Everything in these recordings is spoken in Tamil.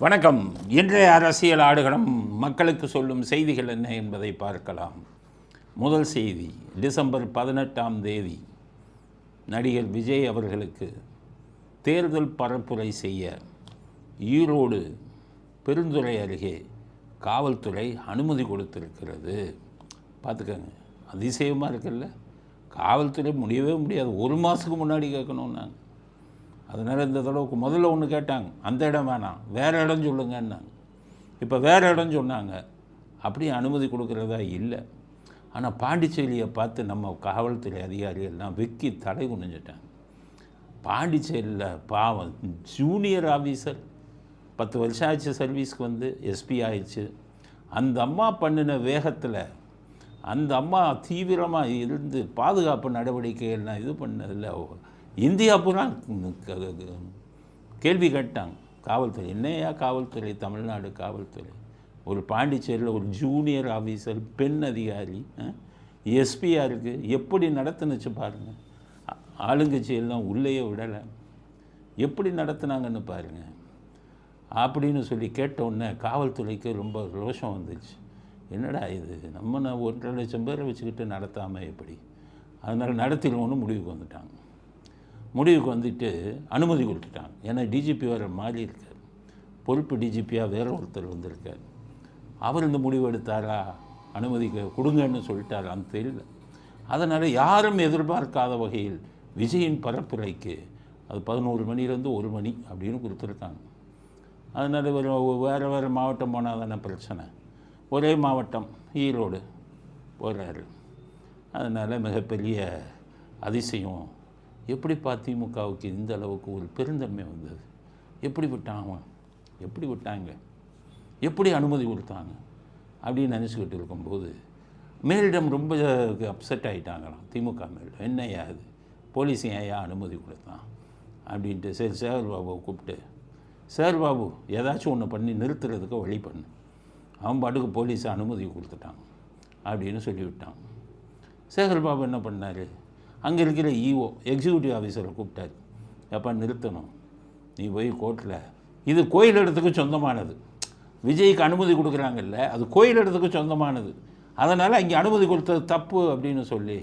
வணக்கம். இன்றைய அரசியல் ஆடுகளம் மக்களுக்கு சொல்லும் செய்திகள் என்ன என்பதை பார்க்கலாம். முதல் செய்தி, டிசம்பர் 18ஆம் தேதி நடிகர் விஜய் அவர்களுக்கு தேர்தல் பரப்புரை செய்ய ஈரோடு பெருந்துறை அருகே காவல்துறை அனுமதி கொடுத்திருக்கிறது. பார்த்துக்கங்க, அதிசயமாக இருக்குல்ல. காவல்துறை முடியவே முடியாது, ஒரு மாதத்துக்கு முன்னாடி கேட்கணும். நாங்கள் அதனால் இந்த தடவைக்கு முதல்ல ஒன்று கேட்டாங்க, அந்த இடம் வேணாம், வேறு இடம் சொல்லுங்கன்னாங்க. இப்போ வேறு இடம் சொன்னாங்க. அப்படியே அனுமதி கொடுக்குறதா இல்லை. ஆனால் பாண்டிச்சேரியை பார்த்து நம்ம காவல்துறை அதிகாரிகள்லாம் வெக்கி தடை குனிஞ்சிட்டாங்க. பாண்டிச்சேரியில் பாவம் ஜூனியர் ஆஃபீஸர் 10 வருஷம் ஆச்சு சர்வீஸ்க்கு வந்து, எஸ்பி ஆயிடுச்சு. அந்த அம்மா பண்ணின வேகத்தில் அந்த அம்மா தீவிரமாக இருந்து பாதுகாப்பு நடவடிக்கைகள்லாம் இது பண்ணதில்லை. இந்தியா பூரா கேள்வி கேட்டாங்க. காவல்துறை என்னையா காவல்துறை, தமிழ்நாடு காவல்துறை, ஒரு பாண்டிச்சேரியில் ஒரு ஜூனியர் ஆஃபீஸர் பெண் அதிகாரி எஸ்பியாக இருக்குது, எப்படி நடத்துனுச்சு பாருங்கள். ஆளுங்கட்சி எல்லாம் உள்ளேயே விடலை, எப்படி நடத்துனாங்கன்னு பாருங்கள் அப்படின்னு சொல்லி கேட்டவுடனே காவல்துறைக்கு ரொம்ப ரோஷம் வந்துச்சு. என்னடா இது, நம்ம 1.5 லட்சம் பேரை வச்சுக்கிட்டு நடத்தாமல் எப்படி, அதனால் நடத்திடுவோன்னு முடிவுக்கு வந்துட்டாங்க. முடிவுக்கு வந்துட்டு அனுமதி கொடுத்துட்டாங்க. ஏன்னா டிஜிபி வேறு மாறி இருக்கார், பொறுப்பு டிஜிபியாக வேற ஒருத்தர் வந்திருக்கார். அவர் இந்த முடிவு எடுத்தாரா, அனுமதி கொடுங்கன்னு சொல்லிட்டாரா அந்த தெரியல. அதனால் யாரும் எதிர்பார்க்காத வகையில் விஜயின் பரப்புரைக்கு அது 11 மணிலேருந்து 1 மணி அப்படின்னு கொடுத்துருக்காங்க. அதனால் வேறு வேறு மாவட்டம் போனால் தானே பிரச்சனை, ஒரே மாவட்டம் ஈரோடு போகிறாரு. அதனால் மிகப்பெரிய அதிசயம். எப்படிப்பா திமுகவுக்கு இந்த அளவுக்கு ஒரு பெருந்தன்மை வந்தது, எப்படி விட்டாங்க, எப்படி விட்டாங்க, எப்படி அனுமதி கொடுத்தாங்க அப்படின்னு நினச்சிக்கிட்டு இருக்கும்போது மேலிடம் ரொம்ப அப்செட் ஆகிட்டாங்களாம் திமுக மேலிடம். என்னையா இது, போலீஸ் ஏன் அனுமதி கொடுத்தான் அப்படின்ட்டு. சரி, சேகர் பாபுவை கூப்பிட்டு, சேகர் பாபு ஏதாச்சும் ஒன்று பண்ணி நிறுத்துறதுக்கு வழி பண்ணு, அவன் பாட்டுக்கு போலீஸை அனுமதி கொடுத்துட்டாங்க அப்படின்னு சொல்லிவிட்டான். சேகர் பாபு என்ன பண்ணார், அங்கே இருக்கிற இஓ எக்ஸிக்யூட்டிவ் ஆஃபீஸரை கூப்பிட்டார். எப்போ நிறுத்தணும், நீ போய் கோர்ட்டில், இது கோயில் இடத்துக்கு சொந்தமானது, விஜய்க்கு அனுமதி கொடுக்குறாங்கல்ல, அது கோயில் இடத்துக்கு சொந்தமானது, அதனால் அங்கே அனுமதி கொடுத்தது தப்பு அப்படின்னு சொல்லி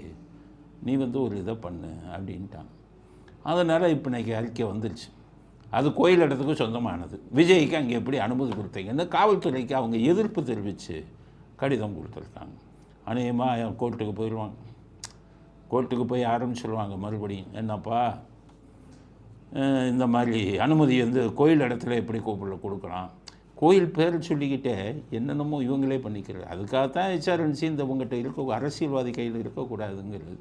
நீ ஒரு இதை பண்ணு அப்படின்ட்டான். அதனால் இப்போ இன்றைக்கி அறிக்கை வந்துருச்சு, அது கோயில் இடத்துக்கு சொந்தமானது, விஜய்க்கு அங்கே எப்படி அனுமதி கொடுத்தீங்கன்னு காவல்துறைக்கு அவங்க எதிர்ப்பு தெரிவித்து கடிதம் கொடுத்துருக்காங்க. அநேகமாக கோர்ட்டுக்கு போயிடுவாங்க. கோர்ட்டுக்கு போய் ஆரம்பிச்சுடுவாங்க மறுபடியும், என்னப்பா இந்த மாதிரி அனுமதி கோயில் இடத்துல எப்படி கொடுக்கலாம், கோயில் பேரை சொல்லிக்கிட்டே என்னென்னமோ இவங்களே பண்ணிக்கிறது. அதுக்காகத்தான் ஹெச்ஆர்என்சி இந்த உங்கள்கிட்ட இருக்க அரசியல்வாதி கையில் இருக்கக்கூடாதுங்கிறது.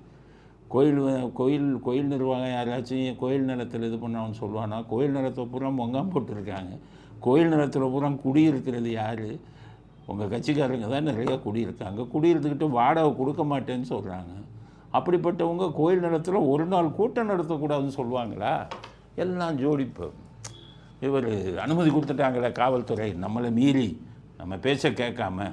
கோயில் நிர்வாகம் யாராச்சும் கோயில் நிலத்தில் இது பண்ணான்னு சொல்லுவானா, கோயில் நிலத்தை பூரா மொங்காம் போட்டுருக்காங்க. கோயில் நிலத்தில் பூரா குடியிருக்கிறது யார், உங்கள் கட்சிக்காரங்க தான் நிறையா குடியிருக்காங்க, குடியிருந்துக்கிட்டு வாடகை கொடுக்க மாட்டேன்னு சொல்கிறாங்க. அப்படிப்பட்டவங்க கோயில் நிலத்தில் ஒரு நாள் கூட்டம் நடத்தக்கூடாதுன்னு சொல்லுவாங்களா? எல்லாம் ஜோடிப்பு. இவர் அனுமதி கொடுத்துட்டாங்களே காவல்துறை, நம்மளை மீறி நம்ம பேச்சை கேட்காம.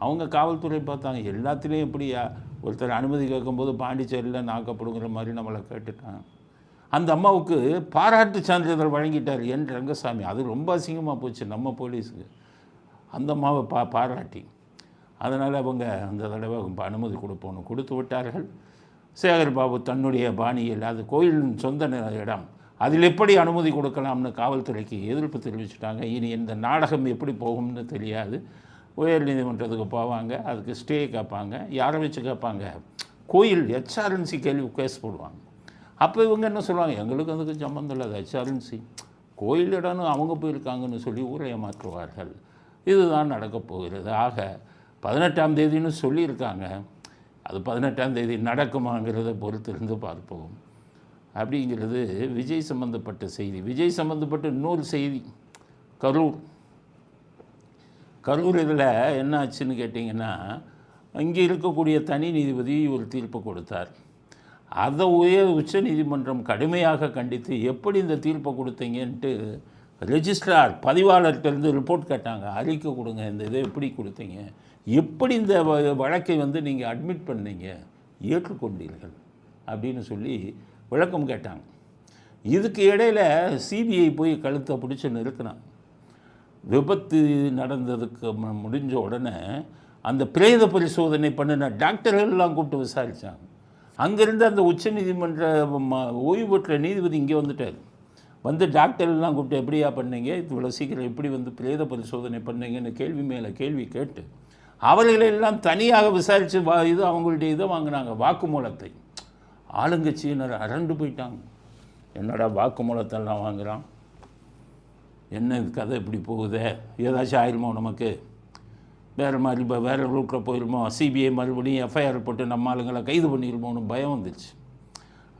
அவங்க காவல்துறை பார்த்தாங்க, எல்லாத்துலேயும் எப்படியா ஒருத்தர் அனுமதி கேட்கும்போது பாண்டிச்சேரியில் நாக்கப்படுங்கிற மாதிரி நம்மளை கேட்டுட்டாங்க. அந்த அம்மாவுக்கு பாராட்டு சான்றிதழ் வழங்கிட்டார் என் ரங்கசாமி. அது ரொம்ப அசிங்கமாக போச்சு நம்ம போலீஸுக்கு, அந்த அம்மாவை பாராட்டி. அதனால் அவங்க அந்த தடவை அனுமதி கொடுத்து விட்டார்கள். சேகர் பாபு தன்னுடைய பாணியில், அது கோயிலின் சொந்த இடம், அதில் எப்படி அனுமதி கொடுக்கலாம்னு காவல்துறைக்கு எதிர்ப்பு தெரிவிச்சுட்டாங்க. இனி இந்த நாடகம் எப்படி போகும்னு தெரியாது. உயர் நீதிமன்றத்துக்கு போவாங்க, அதுக்கு ஸ்டே கேட்பாங்க. யாரை வச்சு கேட்பாங்க, கோயில் ஹெச்ஆர்என்சி கேஸ் போடுவாங்க. அப்போ இவங்க என்ன சொல்லுவாங்க, எங்களுக்கு அதுக்கு சம்மந்தம் இல்லை, அது ஹெச்ஆர்என்சி கோயில் இடம்னு அவங்க போயிருக்காங்கன்னு சொல்லி ஊரை ஏமாற்றுவார்கள். இதுதான் நடக்கப் போகிறது. ஆக 18ஆம் தேதின்னு சொல்லியிருக்காங்க, அது 18ஆம் தேதி நடக்குமாங்கிறத பொறுத்திருந்து பார்ப்போம் அப்படிங்கிறது விஜய் சம்மந்தப்பட்ட செய்தி. விஜய் சம்மந்தப்பட்ட இன்னொரு செய்தி, கரூர் இதில் என்ன ஆச்சுன்னு கேட்டிங்கன்னா, அங்கே இருக்கக்கூடிய தனி நீதிபதி ஒரு தீர்ப்பு கொடுத்தார். அதை உச்ச நீதிமன்றம் கடுமையாக கண்டித்து, எப்படி இந்த தீர்ப்பை கொடுத்தீங்கன்ட்டு ரெஜிஸ்ட்ரார் பதிவாளர்கிட்டருந்து ரிப்போர்ட் கேட்டாங்க, அறிக்கை கொடுங்க, இந்த இதை எப்படி கொடுத்தீங்க, எப்படி இந்த வழக்கை நீங்கள் அட்மிட் பண்ணீங்க, ஏற்றுக்கொண்டீர்கள் அப்படின்னு சொல்லி விளக்கம் கேட்டாங்க. இதுக்கு இடையில் சிபிஐ போய் கழுத்தை பிடிச்சி நிறுத்தினான். விபத்து நடந்ததுக்கு முடிஞ்ச உடனே அந்த பிரேத பரிசோதனை பண்ணின டாக்டர்கள்லாம் கூப்பிட்டு விசாரித்தாங்க. அங்கேருந்து அந்த உச்சநீதிமன்ற ஓய்வு பெற்ற நீதிபதி இங்கே வந்துட்டார். வந்து டாக்டர்லாம் கூப்பிட்டு எப்படியா பண்ணீங்க, இவ்வளோ சீக்கிரம் எப்படி வந்து பிரேத பரிசோதனை பண்ணீங்கன்னு கேள்வி மேலே கேள்வி கேட்டு அவர்களெல்லாம் தனியாக விசாரித்து இது அவங்களுடைய இதை வாங்கினாங்க, வாக்குமூலத்தை. ஆளுங்கட்சியினர் அரண்டு போயிட்டாங்க. என்னடா வாக்குமூலத்தெல்லாம் வாங்குகிறான், என்ன கதை இப்படி போகுதே, ஏதாச்சும் ஆயிருமோ நமக்கு, வேறு மாதிரி வேறு ரூட்டில் போயிருமோ, சிபிஐ மறுபடியும் எஃப்ஐஆர் போட்டு நம்ம ஆளுங்களை கைது பண்ணிடுமோன்னு பயம் வந்துச்சு.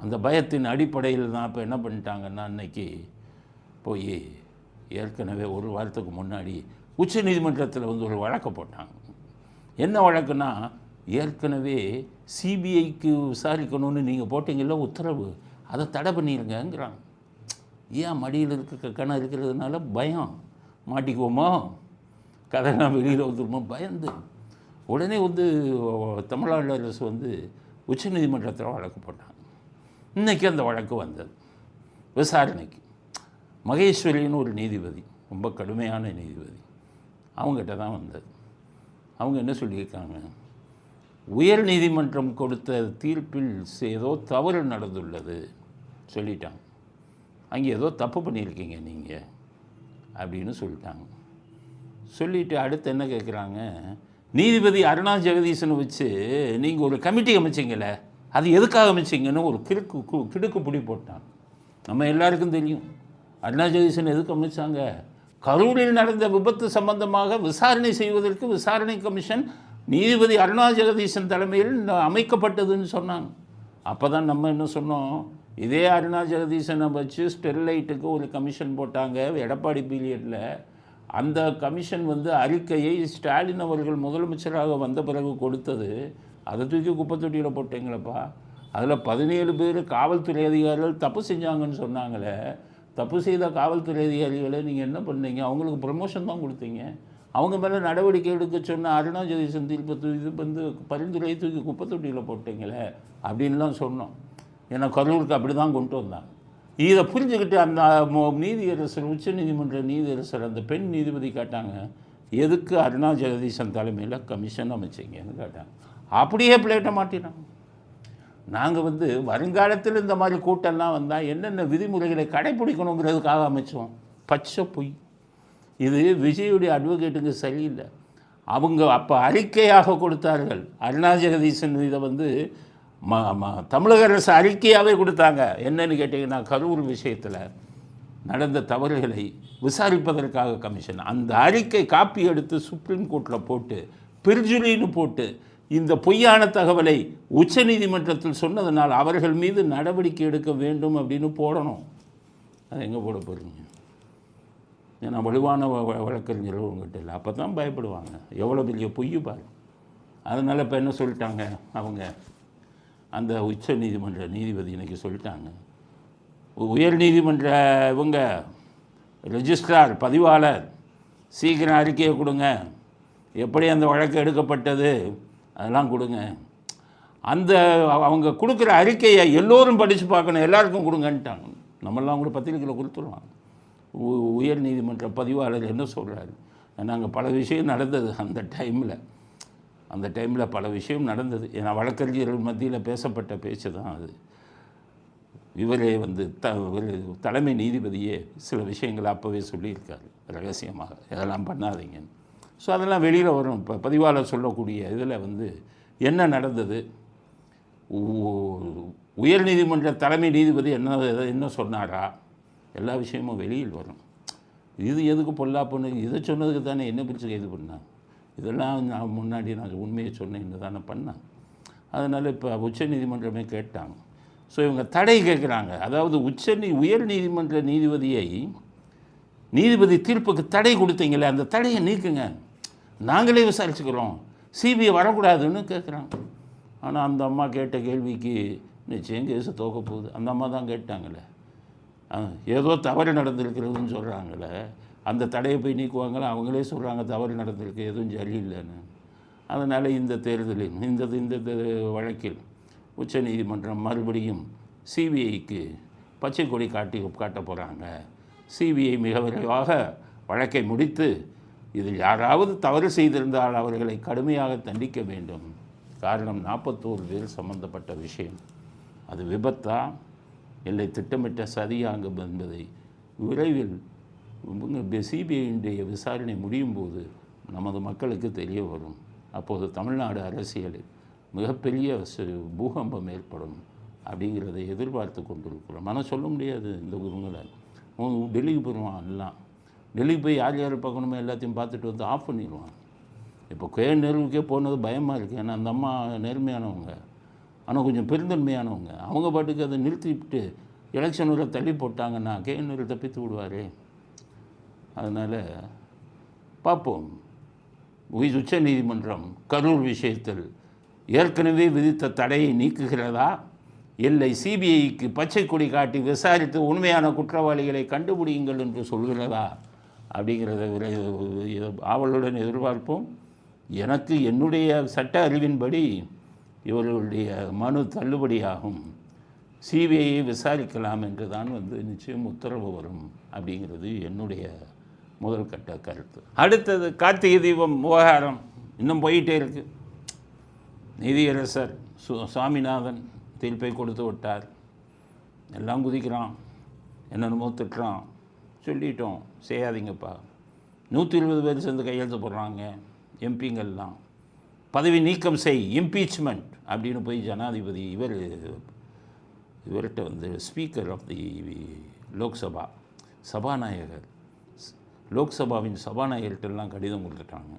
அந்த பயத்தின் அடிப்படையில் தான் இப்போ என்ன பண்ணிட்டாங்கன்னா, அன்னைக்கு போய் ஏற்கனவே ஒரு வாரத்துக்கு முன்னாடி உச்சநீதிமன்றத்தில் வந்து ஒரு வழக்கை போட்டாங்க. என்ன வழக்குன்னா, ஏற்கனவே சிபிஐக்கு விசாரிக்கணும்னு நீங்கள் போட்டிங்கல்ல உத்தரவு, அதை தடை பண்ணிடுங்கிறாங்க. ஏன் மடியில் இருக்க கணம் இருக்கிறதுனால பயம், மாட்டிக்குவோமோ, கதைலாம் வெளியில் வந்துடுமோ பயந்து உடனே வந்து தமிழ்நாடு அரசு வந்து உச்சநீதிமன்றத்தில் வழக்கு போட்டாங்க. இன்றைக்கி அந்த வழக்கு வந்தது விசாரணைக்கு. மகேஸ்வரின்னு ஒரு நீதிபதி, ரொம்ப கடுமையான நீதிபதி, அவங்ககிட்ட தான் வந்தது. அவங்க என்ன சொல்லியிருக்காங்க, உயர் நீதிமன்றம் கொடுத்த தீர்ப்பில் ஏதோ தவறு நடந்துள்ளது சொல்லிட்டாங்க. அங்கே ஏதோ தப்பு பண்ணியிருக்கீங்க நீங்கள் அப்படின்னு சொல்லிட்டாங்க. சொல்லிவிட்டு அடுத்து என்ன கேட்குறாங்க, நீதிபதி அருணா ஜெகதீசனை வச்சு நீங்கள் ஒரு கமிட்டி அமைச்சிங்களே, அது எதுக்காக அமைச்சிங்கன்னு ஒரு கிடுக்கு பிடி போட்டாங்க. நம்ம எல்லாருக்கும் தெரியும் அருணா ஜெகதீசன் எதுக்கு அமைச்சாங்க, கரூரில் நடந்த விபத்து சம்பந்தமாக விசாரணை செய்வதற்கு விசாரணை கமிஷன் நீதிபதி அருணா ஜெகதீசன் தலைமையில் அமைக்கப்பட்டதுன்னு சொன்னாங்க. அப்போ தான் நம்ம என்ன சொன்னோம், இதே அருணா ஜெகதீசனை வச்சு ஸ்டெர்லைட்டுக்கு ஒரு கமிஷன் போட்டாங்க எடப்பாடி பீரியடில். அந்த கமிஷன் வந்து அறிக்கையை ஸ்டாலின் அவர்கள் முதலமைச்சராக வந்த பிறகு கொடுத்தது, அதை தூக்கி குப்பை தொட்டியில் போட்டீங்களப்பா. அதில் 17 பேர் காவல்துறை அதிகாரிகள் தப்பு செஞ்சாங்கன்னு சொன்னாங்களே, தப்பு செய்த காவல்துறை அதிகாரிகளை நீங்கள் என்ன பண்ணீங்க, அவங்களுக்கு ப்ரமோஷன் தான் கொடுத்தீங்க. அவங்க மேலே நடவடிக்கை எடுக்க சொன்ன அருணா ஜெகதீசன் தீர்ப்பு இது வந்து பரிந்துரையை தூக்கி குப்பை தொட்டியில் போட்டீங்களே அப்படின்லாம் சொன்னோம். ஏன்னா கரூருக்கு அப்படி தான் கொண்டு வந்தாங்க. இதை புரிஞ்சுக்கிட்டு அந்த நீதியரசர், உச்சநீதிமன்ற நீதியரசர், அந்த பெண் நீதிபதி கேட்டாங்க, எதுக்கு அருணா ஜெகதீசன் தலைமையில் கமிஷன் அமைச்சிங்கன்னு கேட்டாங்க. அப்படியே பிளேட்டை மாட்டினாங்க. நாங்கள் வந்து வருங்காலத்தில் இந்த மாதிரி கூட்டம்லாம் வந்தால் என்னென்ன விதிமுறைகளை கடைப்பிடிக்கணுங்கிறதுக்காக அமைச்சோம். பச்சை பொய். இது விஜயுடைய அட்வொகேட்டுக்கு சரியில்லை. அவங்க அப்போ அறிக்கையாக கொடுத்தார்கள். அருணா ஜெகதீசன் இதை வந்து தமிழக அரசு அறிக்கையாகவே கொடுத்தாங்க. என்னன்னு கேட்டிங்கன்னா, கரூர் விஷயத்தில் நடந்த தவறுகளை விசாரிப்பதற்காக கமிஷன். அந்த அறிக்கை காப்பி எடுத்து சுப்ரீம் கோர்ட்டில் போட்டு பிரிஜுரின்னு போட்டு இந்த பொய்யான தகவலை உச்சநீதிமன்றத்தில் சொன்னதனால் அவர்கள் மீது நடவடிக்கை எடுக்க வேண்டும் அப்படின்னு போடணும். அது எங்கே போட போகிறீங்க? ஏன்னா வலுவான வழக்கறிஞர்கள் உங்கள்கிட்ட இல்லை. அப்போ தான் பயப்படுவாங்க. எவ்வளோ பெரிய பொய் பாரு. அதனால் இப்போ என்ன சொல்லிட்டாங்க, அவங்க அந்த உச்ச நீதிமன்ற நீதிபதி இன்றைக்கி சொல்லிட்டாங்க, உயர் நீதிமன்ற இவங்க ரெஜிஸ்ட்ரார், பதிவாளர் சீக்கிரம் அறிக்கையை கொடுங்க, எப்படி அந்த வழக்கு எடுக்கப்பட்டது அதெல்லாம் கொடுங்க. அந்த அவங்க கொடுக்குற அறிக்கையை எல்லோரும் படித்து பார்க்கணும், எல்லாருக்கும் கொடுங்கன்ட்டாங்க. நம்மளாம் கூட பத்திரிக்கையில் கொடுத்துருவாங்க. உயர் நீதிமன்ற பதிவாளர் என்ன சொல்கிறாரு, நாங்கள் பல விஷயம் நடந்தது அந்த டைமில் பல விஷயம் நடந்தது. ஏன்னா வழக்கறிஞர்கள் மத்தியில் பேசப்பட்ட பேச்சு தான் அது. இவரே வந்து தலைமை நீதிபதியே சில விஷயங்களை அப்போவே சொல்லியிருக்காரு ரகசியமாக, இதெல்லாம் பண்ணாதீங்கன்னு. ஸோ அதெல்லாம் வெளியில் வரும். இப்போ பதிவாளர் சொல்லக்கூடிய இதில் வந்து என்ன நடந்தது, உயர் நீதிமன்ற தலைமை நீதிபதி என்ன சொன்னாரா, எல்லா விஷயமும் வெளியில் வரும். இது எதுக்கு பொல்லாப்புன்னு இதை சொன்னதுக்கு தானே என்ன பிரித்து கைது பண்ணான். இதெல்லாம் நான் முன்னாடி நான் உண்மையை சொன்னேன்னு தானே பண்ணேன். அதனால் இப்போ உச்சநீதிமன்றமே கேட்டாங்க. ஸோ இவங்க தடை கேட்குறாங்க. அதாவது உயர் நீதிமன்ற நீதிபதி தீர்ப்புக்கு தடை கொடுத்தீங்களே, அந்த தடையை நீக்குங்க, நாங்களே விசாரிச்சுக்கிறோம், சிபிஐ வரக்கூடாதுன்னு கேட்குறாங்க. ஆனால் அந்த அம்மா கேட்ட கேள்விக்கு நிச்சயம் கேஸு தோக்க போகுது. அந்த அம்மா தான் கேட்டாங்களே, ஏதோ தவறு நடந்திருக்கிறதுன்னு சொல்கிறாங்களே, அந்த தடையை போய் நீக்குவாங்களே, அவங்களே சொல்கிறாங்க தவறு நடந்திருக்கு, எதுவும் சரியில்லைன்னு. அதனால் இந்த தேர்தலில் இந்த வழக்கில் உச்சநீதிமன்றம் மறுபடியும் சிபிஐக்கு பச்சை கொடி காட்ட போகிறாங்க. சிபிஐ மிக விரைவாக வழக்கை முடித்து இதில் யாராவது தவறு செய்திருந்தால் அவர்களை கடுமையாக தண்டிக்க வேண்டும். காரணம் 41 பேர் சம்பந்தப்பட்ட விஷயம். அது விபத்தா இல்லை திட்டமிட்ட சதியாங்கம் என்பதை விரைவில் சிபிஐடைய விசாரணை முடியும் போது நமது மக்களுக்கு தெரிய வரும். அப்போது தமிழ்நாடு அரசியலில் மிகப்பெரிய பூகம்பம் ஏற்படும் அப்படிங்கிறத எதிர்பார்த்து கொண்டிருக்கிறோம். ஆனால் சொல்ல முடியாது. இந்த இவங்களை டெல்லிக்கு போயிடுவான், எல்லாம் டெல்லிக்கு போய் யார் யார் பார்க்கணுமோ எல்லாத்தையும் பார்த்துட்டு வந்து ஆஃப் பண்ணிடுவான். இப்போ நேருவுக்கே போனது பயமாக இருக்குது. ஏன்னா அந்த அம்மா நேர்மையானவங்க, ஆனால் கொஞ்சம் பெருந்தன்மையானவங்க. அவங்க பாட்டுக்கு அதை நிறுத்திவிட்டு எலெக்ஷன் வரை தள்ளி போட்டாங்கன்னா நேரு தப்பித்து விடுவார். அதனால் பார்ப்போம். உச்ச நீதிமன்றம் கரூர் விஷயத்தில் ஏற்கனவே விதித்த தடையை நீக்குகிறதா, இல்லை சிபிஐக்கு பச்சை கொடி காட்டி விசாரித்து உண்மையான குற்றவாளிகளை கண்டுபிடியுங்கள் என்று சொல்கிறதா அப்படிங்கிறத ஆவலுடன் எதிர்பார்ப்போம். எனக்கு என்னுடைய சட்ட அறிவின்படி இவர்களுடைய மனு தள்ளுபடியாகும். சிபிஐயை விசாரிக்கலாம் என்று தான் நிச்சயம் உத்தரவு வரும் அப்படிங்கிறது என்னுடைய முதல் கட்ட கருத்து. அடுத்தது கார்த்திகை தீபம் விவகாரம் இன்னும் போயிட்டே இருக்கு. நீதியரசர் சுவாமிநாதன் தீர்ப்பை கொடுத்து விட்டார். எல்லாம் குதிக்கிறான், என்னென்னமோ திட்டுறான். சொல்லிட்டோம், செய்யாதீங்கப்பா. 120 பேர் சேர்ந்து கையெழுத்து போடுறாங்க எம்பிங்கள்லாம். பதவி நீக்கம் செய், இம்பீச்மெண்ட் அப்படின்னு போய் ஜனாதிபதி இவர்கிட்ட ஸ்பீக்கர் ஆஃப் தி லோக்சபா சபாநாயகர், லோக்சபாவின் சபாநாயகர்கிட்டலாம் கடிதம் கொடுத்துட்டாங்க.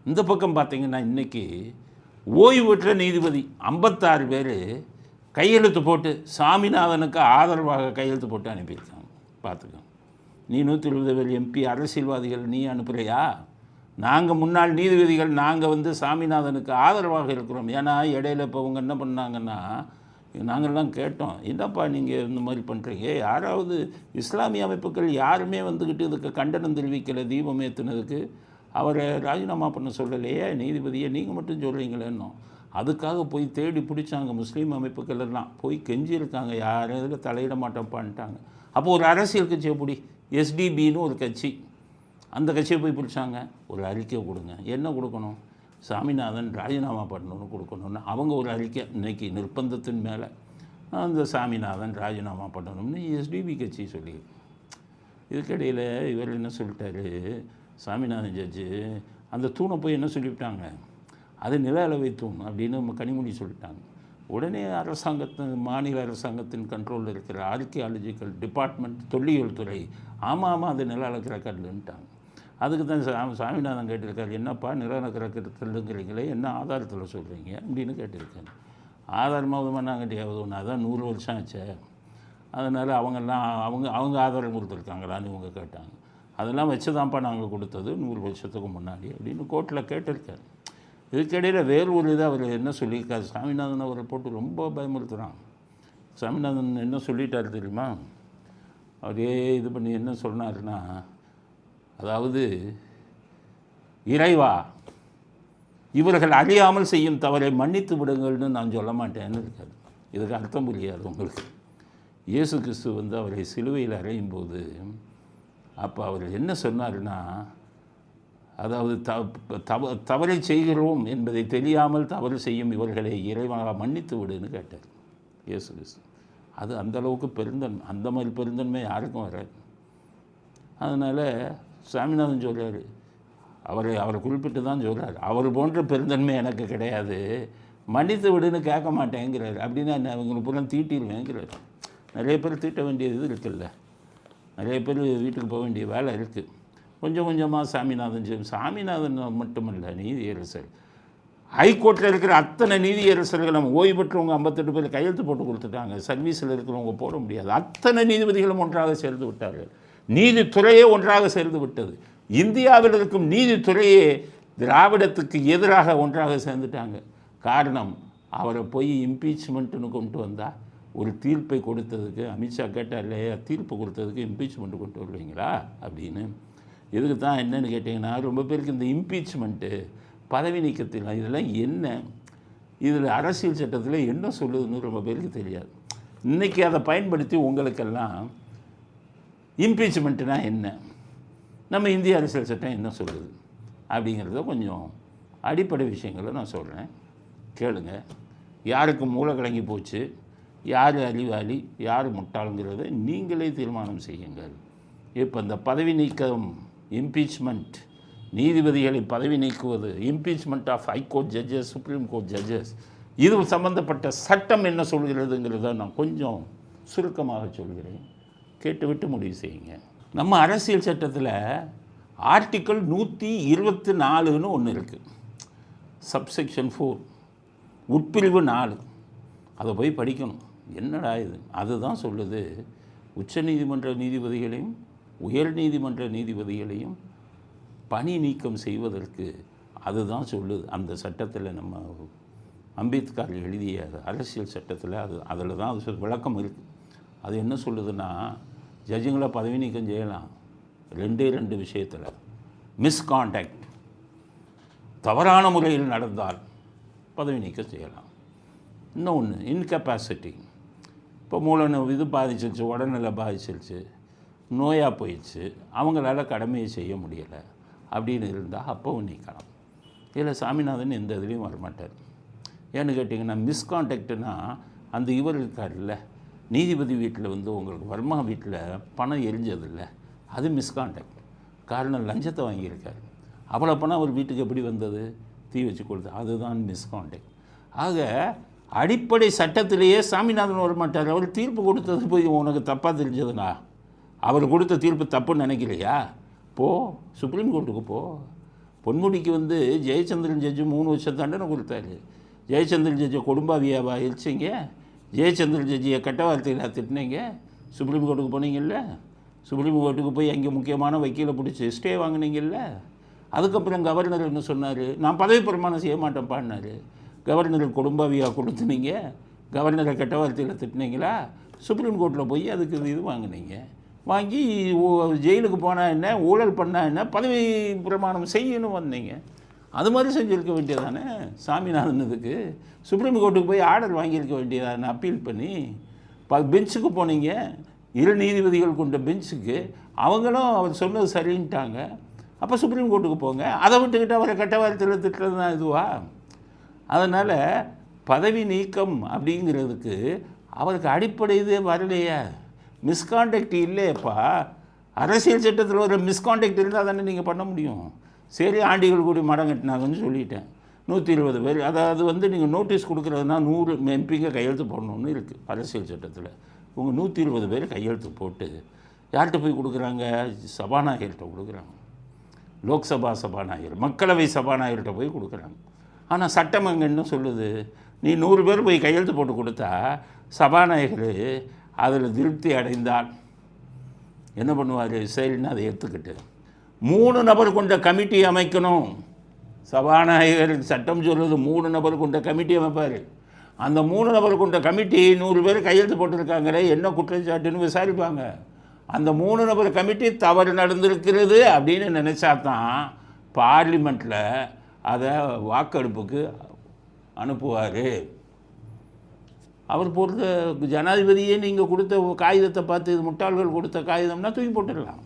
இந்த பக்கம் பார்த்திங்கன்னா இன்றைக்கி ஓய்வு பெற்ற நீதிபதி 56 பேர் கையெழுத்து போட்டு சாமிநாதனுக்கு ஆதரவாக கையெழுத்து போட்டு அனுப்பியிருக்காங்க. பார்த்துக்கோங்க. நீ 120 பேர் எம்பி அரசியல்வாதிகள் நீ அனுப்புகிறையா? நாங்கள் முன்னாள் நீதிபதிகள் நாங்கள் சாமிநாதனுக்கு ஆதரவாக இருக்கிறோம். ஏன்னா இடையில இப்போ அவங்க என்ன பண்ணாங்கன்னா, நாங்கள்லாம் கேட்டோம், என்னப்பா நீங்கள் இந்த மாதிரி பண்ணுறீங்க? யாராவது இஸ்லாமிய அமைப்புகள் யாருமே இதுக்கு கண்டனம் தெரிவிக்கலை. தீபம் ஏற்றுனதுக்கு அவரை ராஜினாமா பண்ண சொல்லலையே நீதிபதியை, நீங்கள் மட்டும் சொல்கிறீங்களேன்னோ. அதுக்காக போய் தேடி பிடிச்சாங்க. முஸ்லீம் அமைப்புகள் எல்லாம் போய் கெஞ்சிருக்காங்க, யாரும் இதில் தலையிட மாட்டோம்ப்பான்ட்டாங்க. அப்போ ஒரு அரசியல் கட்சியை பிடி, எஸ்டிபின்னு ஒரு கட்சி, அந்த கட்சியை போய் பிடிச்சாங்க. ஒரு அறிக்கை கொடுங்க. என்ன கொடுக்கணும்? சாமிநாதன் ராஜினாமா பண்ணணும்னு கொடுக்கணும்னு அவங்க ஒரு அறிக்கை இன்றைக்கி நிர்பந்தத்தின் மேலே அந்த சாமிநாதன் ராஜினாமா பண்ணணும்னு எஸ்டிபி கட்சி சொல்லி. இதுக்கிடையில் இவர் என்ன சொல்லிட்டாரு, சாமிநாதன் ஜட்ஜு அந்த தூணை போய் என்ன சொல்லிவிட்டாங்க, அது நில அளவை தூண் அப்படின்னு கனிமொழி சொல்லிட்டாங்க. உடனே மாநில அரசாங்கத்தின் கண்ட்ரோலில் இருக்கிற ஆர்கியாலஜிக்கல் டிபார்ட்மெண்ட், தொல்லியல் துறை, ஆமாம் அது நில அளக்கிற கல்லுன்ட்டாங்க. அதுக்கு தான் சாமிநாதன் கேட்டிருக்காரு, என்னப்பா நிலநகர கருத்துங்கிறீங்களே, என்ன ஆதாரத்தில் சொல்கிறீங்க அப்படின்னு கேட்டிருக்காரு. ஆதாரமாக நாங்கள் கிடையாது ஒன்று, அதான் 100 வருஷம் ஆச்சு, அதனால் அவங்கெல்லாம் அவங்க ஆதாரம் கொடுத்துருக்காங்களான்னு இவங்க கேட்டாங்க. அதெல்லாம் வச்சு தான்ப்பா நாங்கள் கொடுத்தது 100 வருஷத்துக்கு முன்னாடி அப்படின்னு கோர்ட்டில் கேட்டிருக்காரு. இதுக்கிடையில் வேறு ஒரு இதை அவர் என்ன சொல்லியிருக்காரு, சாமிநாதன் அவரை போட்டு ரொம்ப பயமுறுத்துகிறான். சாமிநாதன் என்ன சொல்லிட்டார் தெரியுமா? அவரே இது பண்ணி என்ன சொன்னார்னா, அதாவது இறைவா இவர்கள் அறியாமல் செய்யும் தவறை மன்னித்து விடுங்கள்னு நான் சொல்ல மாட்டேன்னு இருக்காரு. இதுக்கு அர்த்தம் புரியாது உங்களுக்கு. இயேசு கிறிஸ்து அவரை சிலுவையில் அறையும் போது அப்போ அவர் என்ன சொன்னார்னா, அதாவது தவறை செய்கிறோம் என்பதை தெரியாமல் தவறு செய்யும் இவர்களை இறைவனாக மன்னித்து விடுன்னு கேட்டார் இயேசு கிறிஸ்து. அது அந்தளவுக்கு பெருந்தன்மை, அந்த மாதிரி பெருந்தன்மை யாருக்கும் வராது. அதனால் சாமிநாதன் சொல்கிறார், அவரை குறிப்பிட்டு தான் சொல்கிறார், அவர் போன்ற பெருந்தன்மை எனக்கு கிடையாது, மன்னித்து விடுன்னு கேட்க மாட்டேங்கிறார். அப்படின்னா என்ன, அவங்களுக்கு புறம் தீட்டிடுவேங்கிறார். நிறைய பேர் தீட்ட வேண்டியது இது இருக்குல்ல, நிறைய பேர் வீட்டுக்கு போக வேண்டிய வேலை இருக்குது. கொஞ்சம் கொஞ்சமாக சாமிநாதன் மட்டுமல்ல, நீதியரசர் ஹைகோர்ட்டில் இருக்கிற அத்தனை நீதியரசர்களும் ஓய்வு பெற்றவங்க 58 பேர் கையெழுத்து போட்டு கொடுத்துட்டாங்க. சர்வீஸில் இருக்கிறவங்க போட முடியாது. அத்தனை நீதிபதிகளும் ஒன்றாக சேர்ந்து விட்டார்கள். நீதித்துறையே ஒன்றாக சேர்ந்து விட்டது. இந்தியாவில் இருக்கும் நீதித்துறையே திராவிடத்துக்கு எதிராக ஒன்றாக சேர்ந்துட்டாங்க. காரணம், அவரை போய் இம்பீச்மெண்ட்டுன்னு கொண்டு வந்தால் ஒரு தீர்ப்பை கொடுத்ததுக்கு அமித்ஷா கேட்டார் இல்லையா, தீர்ப்பு கொடுத்ததுக்கு இம்பீச்மெண்ட்டு கொண்டு வருவீங்களா அப்படின்னு. இதுக்கு தான் என்னென்னு கேட்டிங்கன்னா, ரொம்ப பேருக்கு இந்த இம்பீச்மெண்ட்டு பதவி நீக்கத்தில் இதெல்லாம் என்ன, இதில் அரசியல் சட்டத்தில் என்ன சொல்லுதுன்னு ரொம்ப பேருக்கு தெரியாது. இன்றைக்கி அதை பயன்படுத்தி உங்களுக்கெல்லாம் இம்பீச்மெண்ட்டுனா என்ன, நம்ம இந்திய அரசியல் சட்டம் என்ன சொல்லுது அப்படிங்கிறத கொஞ்சம் அடிப்படை விஷயங்களை நான் சொல்கிறேன், கேளுங்க. யாருக்கு மூளை கலங்கி போச்சு, யார் அறிவாளி, யார் முட்டாளுங்கிறத நீங்களே தீர்மானம் செய்யுங்கள். இப்போ இந்த பதவி நீக்கம், இம்பீச்மெண்ட், நீதிபதிகளை பதவி நீக்குவது, impeachment of high court judges, supreme court judges, இது சம்பந்தப்பட்ட சட்டம் என்ன சொல்கிறதுங்கிறத நான் கொஞ்சம் சுருக்கமாக சொல்கிறேன், கேட்டுவிட்டு முடிவு செய்யுங்க. நம்ம அரசியல் சட்டத்தில் ஆர்டிக்கிள் 124ன்னு ஒன்று இருக்குது, சப்செக்ஷன் 4, உட்பிரிவு 4. அதை போய் படிக்கணும். என்னடா இது? அதுதான் சொல்லுது, உச்ச நீதிமன்ற நீதிபதிகளையும் உயர் நீதிமன்ற நீதிபதிகளையும் பணி நீக்கம் செய்வதற்கு அதுதான் சொல்லுது. அந்த சட்டத்தில் நம்ம அம்பேத்கர் எழுதிய அரசியல் சட்டத்தில் அதில் தான் அது விளக்கம் இருக்குது. அது என்ன சொல்லுதுன்னா, ஜட்ஜுங்களை பதவி நீக்கம் செய்யலாம் 2 விஷயத்தில். மிஸ்கான்டாக்ட், தவறான முறையில் நடந்தால் பதவி நீக்கம் செய்யலாம். இன்னொன்று இன்கெப்பாசிட்டி, இப்போ இது பாதிச்சிருச்சு, உடல்நிலை பாதிச்சிருச்சு, நோயாக போயிடுச்சு, அவங்களால கடமையை செய்ய முடியலை அப்படின்னு இருந்தால் அப்போவும் நீக்கலாம். இதில் சாமிநாதன் எந்த இதுலேயும் வரமாட்டார். ஏன்னு கேட்டிங்கன்னா, மிஸ்கான்டாக்டுனா அந்த இவர் இருக்கார்ல நீதிபதி வீட்டில் உங்களுக்கு வர்மா வீட்டில் பணம் எரிஞ்சதில்லை, அது மிஸ்கான்டாக்ட். காரணம் லஞ்சத்தை வாங்கியிருக்காரு. அவ்வளோ பணம் அவர் வீட்டுக்கு எப்படி வந்தது? தீ வச்சு கொடுத்து, அதுதான் மிஸ்கான்டாக்ட். ஆக அடிப்படை சட்டத்திலேயே சாமிநாதன் வரமாட்டார். அவர் தீர்ப்பு கொடுத்தது போய் உனக்கு தப்பாக தெரிஞ்சதுண்ணா, அவர் கொடுத்த தீர்ப்பு தப்புன்னு நினைக்கலையா? போ சுப்ரீம் கோர்ட்டுக்கு போ. பொன்முடிக்கு ஜெயச்சந்திரன் ஜட்ஜு 3 வருஷம் தண்டனை கொடுத்தாரு. ஜெயச்சந்திரன் ஜட்ஜை கொடும்பாவியாவா எரிச்சிங்க? ஜெயச்சந்திரன் ஜட்ஜியை கெட்ட வார்த்தையில் திட்டினீங்க. சுப்ரீம் கோர்ட்டுக்கு போனீங்கல்ல, சுப்ரீம் கோர்ட்டுக்கு போய் அங்கே முக்கியமான வக்கீலை பிடிச்சி ஸ்டே வாங்கினீங்கல்ல. அதுக்கப்புறம் கவர்னர் என்ன சொன்னார்? நான் பதவி பிரமாணம் செய்ய மாட்டேன்ப்பான்னாரு. கவர்னருக்கு கொடும்பாவியாக கொடுத்துனீங்க, கவர்னரை கெட்ட வார்த்தையில் திட்டினீங்களா? சுப்ரீம் கோர்ட்டில் போய் அதுக்கு இது வாங்கினீங்க. வாங்கி ஜெயிலுக்கு போனால் என்ன, ஊழல் பண்ணால் என்ன, பதவி பிரமாணம் செய்யணும் வந்தீங்க. அது மாதிரி செஞ்சுருக்க வேண்டியதானே சாமிநாதனுக்கு. சுப்ரீம் கோர்ட்டுக்கு போய் ஆர்டர் வாங்கியிருக்க வேண்டியதானே அப்பீல் பண்ணி. பெஞ்சுக்கு போனீங்க, 2 நீதிபதிகள் கொண்ட பெஞ்சுக்கு, அவங்களும் அவர் சொன்னது சரின்ட்டாங்க. அப்போ சுப்ரீம் கோர்ட்டுக்கு போங்க. அதை விட்டுக்கிட்டு அவரை கெட்ட வார்த்தையில் திட்டுறது தான் இதுவா? அதனால் பதவி நீக்கம் அப்படிங்கிறதுக்கு அவருக்கு அடிப்படை இதே வரலையே. மிஸ்கான்டாக்ட் இல்லையப்பா. அரசியல் சட்டத்தில் ஒரு மிஸ்கான்டாக்ட் இருந்தால் தானே நீங்கள் பண்ண முடியும். சரி, ஆண்டிகள் கூடி மடம் கட்டினாங்கன்னு சொல்லிட்டேன். 120 பேர், அதாவது நீங்கள் நோட்டீஸ் கொடுக்குறதுனா 100 எம்பிங்க கையெழுத்து போடணுன்னு இருக்குது அரசியல் சட்டத்தில். உங்கள் 120 பேர் கையெழுத்து போட்டு யார்கிட்ட போய் கொடுக்குறாங்க? சபாநாயகர்கிட்ட கொடுக்குறாங்க. லோக்சபா சபாநாயகர், மக்களவை சபாநாயகர்கிட்ட போய் கொடுக்குறாங்க. ஆனால் சட்டம் அங்கே என்ன சொல்லுது? நீ 100 பேர் போய் கையெழுத்து போட்டு கொடுத்தா சபாநாயகர் அதில் திருப்தி அடைந்தால் என்ன பண்ணுவார்? சரின்னு அதை எடுத்துக்கிட்டு 3 நபர் கொண்ட கமிட்டி அமைக்கணும். சபாநாயகர் சட்டம் சொல்லுது 3 நபர் கொண்ட கமிட்டி அமைப்பார். அந்த 3 நபர் கொண்ட கமிட்டி 100 பேர் கையெழுத்து போட்டிருக்காங்களே, என்ன குற்றச்சாட்டுன்னு விசாரிப்பாங்க. அந்த 3 நபர் கமிட்டி தவறு நடந்திருக்கிறது அப்படின்னு நினச்சா தான் பார்லிமெண்ட்டில் அதை வாக்கெடுப்புக்கு அனுப்புவார். அவர் பொறுத்த ஜனாதிபதியே நீங்கள் கொடுத்த காகிதத்தை பார்த்து இது முட்டாள்கள் கொடுத்த காகிதம்னா தூக்கி போட்டுடலாம்.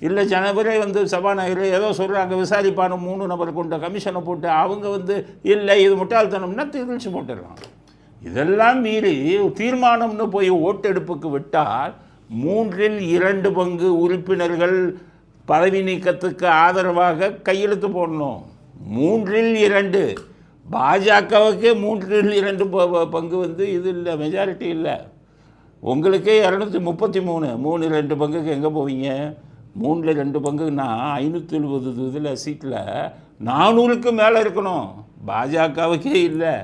இல்லை ஜனவரே சபாநாயகர் ஏதோ சொல்கிறாங்க விசாரிப்பான 3 நபர் கொண்ட கமிஷனை போட்டு அவங்க இல்லை இது முட்டாள்தனம்னா தீர்த்து போட்டுடலாம். இதெல்லாம் மீறி தீர்மானம்னு போய் ஓட்டெடுப்புக்கு விட்டால் 3/2 பங்கு உறுப்பினர்கள் பதவி நீக்கத்துக்கு ஆதரவாக கையெழுத்து போடணும். 3/2. பாஜகவுக்கே 3/2 பங்கு இது இல்லை, மெஜாரிட்டி இல்லை. உங்களுக்கே 233, 3/2 பங்குக்கு எங்கே போவீங்க? 3/2 பங்குன்னா 570 இதில் சீட்டில் 400க்கு மேலே இருக்கணும். பாஜகவுக்கே இல்லை.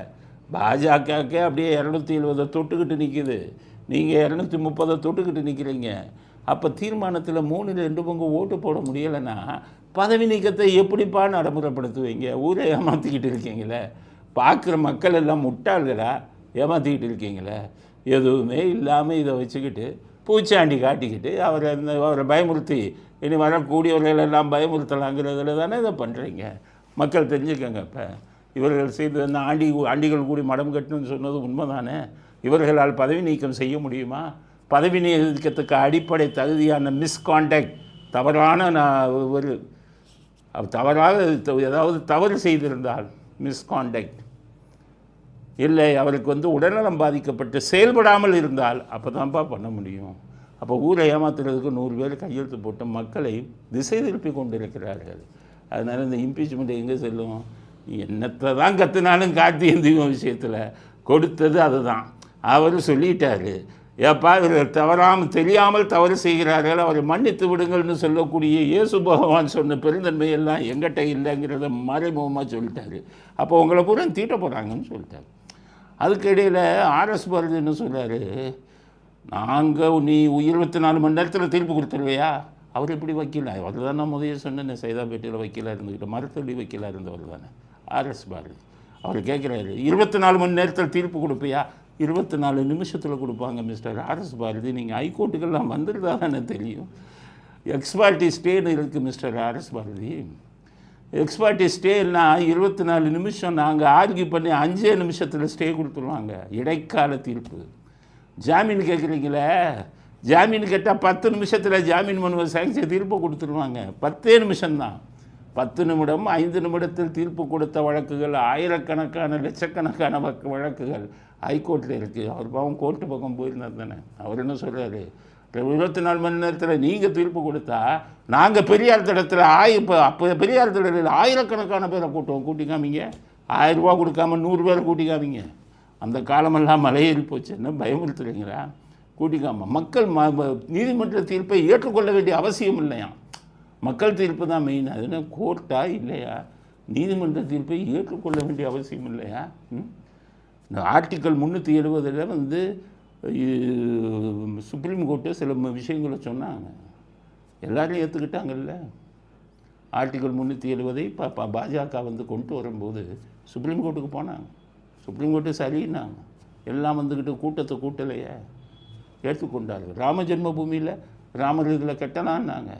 பாஜகவுக்கே அப்படியே 270 தொட்டுக்கிட்டு நிற்கிது. நீங்கள் 230 தொட்டுக்கிட்டு நிற்கிறீங்க. அப்போ தீர்மானத்தில் 3/2 பங்கு ஓட்டு போட முடியலைன்னா பதவி நீக்கத்தை எப்படிப்பா நடைமுறைப்படுத்துவீங்க? ஊரை ஏமாற்றிக்கிட்டு இருக்கீங்களே, பார்க்குற மக்கள் எல்லாம் முட்டாள்களா ஏமாற்றிக்கிட்டு இருக்கீங்களே. எதுவுமே இல்லாமல் இதை வச்சுக்கிட்டு பூச்சாண்டி காட்டிக்கிட்டு அவரை பயமுறுத்தி இனி வரக்கூடியவர்களெல்லாம் பயமுறுத்தலாங்கிறதுல தானே இதை பண்ணுறீங்க. மக்கள் தெரிஞ்சுக்கங்க. இப்போ இவர்கள் செய்த ஆண்டிகள் கூடி மடம் கட்டணும்னு சொன்னது உண்மை தானே. இவர்களால் பதவி நீக்கம் செய்ய முடியுமா? பதவி நீக்கத்துக்கு அடிப்படை தகுதியான மிஸ்கான்டாக்ட் தவறான ஒரு தவறாக ஏதாவது தவறு செய்திருந்தால் மிஸ்காண்டக்ட், இல்லை அவருக்கு உடல்நலம் பாதிக்கப்பட்டு செயல்படாமல் இருந்தால் அப்போ தான்ப்பா பண்ண முடியும். அப்போ ஊரை ஏமாத்துறதுக்கு 100 பேர் கையெழுத்து போட்டு மக்களை திசை திருப்பி கொண்டிருக்கிறார்கள். அதனால் இந்த இம்பீச்மெண்ட் எங்கே செல்லும்? என்னத்தை தான் கற்றுனாலும் கார்த்திகேயன் தீபம் விஷயத்தில் கொடுத்தது அதுதான். அவர் சொல்லிட்டார், ஏப்பா இவர் தவறாமல் தெரியாமல் தவறு செய்கிறார்கள், அவரை மன்னித்து விடுங்கள்னு சொல்லக்கூடிய இயேசு பகவான் சொன்ன பெருந்தன்மையெல்லாம் எங்கிட்ட இல்லைங்கிறத மறைமுகமாக சொல்லிட்டாரு. அப்போ உங்களை பூரா தீட்ட போகிறாங்கன்னு சொல்லிட்டார். அதுக்கு இடையில் ஆர்எஸ் பாரதி என்ன சொல்கிறாரு, நீ 24 மணி நேரத்தில் தீர்ப்பு கொடுத்துருவையா? அவர் எப்படி வக்கீலா? அவர் தான் நான் முதல்ல சொன்னேன், சைதாப்பேட்டையில் வக்கீலாக இருந்துக்கிட்டு மரத்தடி வக்கீலாக இருந்தவர் தானே ஆர்எஸ் பாரதி. அவர் கேட்குறாரு, 24 மணி நேரத்தில் தீர்ப்பு கொடுப்பியா? 24 நிமிஷத்தில் கொடுப்பாங்க மிஸ்டர் ஆர்எஸ் பாரதி. நீங்கள் ஹைகோர்ட்டுக்கெல்லாம் வந்துருந்தா தானே தெரியும். எக்ஸ்பார்ட்டி ஸ்டேன்னு இருக்குது மிஸ்டர் ஆர்எஸ் பாரதி. எக்ஸ்பார்ட்டி ஸ்டேன்னா 24 நிமிஷம் நாங்கள் ஆர்கியூ பண்ணி 5 நிமிஷத்தில் ஸ்டே கொடுத்துருவாங்க. இடைக்கால தீர்ப்பு. ஜாமீன் கேட்குறீங்களே, ஜாமீன் கேட்டால் 10 நிமிஷத்தில் ஜாமீன் மனுவை சாங்ஷன் தீர்ப்பு கொடுத்துருவாங்க. 10 நிமிஷம்தான். 10 நிமிடம் 5 நிமிடத்தில் தீர்ப்பு கொடுத்த வழக்குகள் ஆயிரக்கணக்கான லட்சக்கணக்கான வழக்குகள் ஹைகோர்ட்டில் இருக்குது. அவர் பாவம் கோர்ட்டு பக்கம் போயிருந்தார் தானே. அவர் என்ன சொல்கிறாரு, 24 மணி நேரத்தில் நீங்கள் தீர்ப்பு கொடுத்தா நாங்கள் பெரியார் திடத்தில் அப்போ பெரியார் திடத்தில் ஆயிரக்கணக்கான பேரை கூட்டி காமிங்க. 1000 ரூபா கொடுக்காம 100 பேரை கூட்டி காமிங்க. அந்த காலமெல்லாம் மலையேறி போச்சு, என்ன பயமுறுத்துறீங்களா? கூட்டிக்காம மக்கள் நீதிமன்ற தீர்ப்பை ஏற்றுக்கொள்ள வேண்டிய அவசியம் இல்லையா? மக்கள் தீர்ப்பு தான் மெயின். அதுனா கோர்ட்டா இல்லையா? நீதிமன்ற தீர்ப்பை ஏற்றுக்கொள்ள வேண்டிய அவசியம் இல்லையா? இந்த ஆர்டிக்கல் 370 சுப்ரீம் கோர்ட்டு சில விஷயங்களை சொன்னாங்க, எல்லாரும் ஏற்றுக்கிட்டாங்கல்ல. ஆர்டிக்கல் 370 பாஜக கொண்டு வரும்போது சுப்ரீம் கோர்ட்டுக்கு போனாங்க. சுப்ரீம் கோர்ட்டு சரின்னாங்க. எல்லாம் கூட்டத்தை கூட்டலையே, ஏற்றுக்கொண்டார்கள். ராம ஜென்ம பூமியில் ராமர் இதில் கெட்டலான்னாங்க.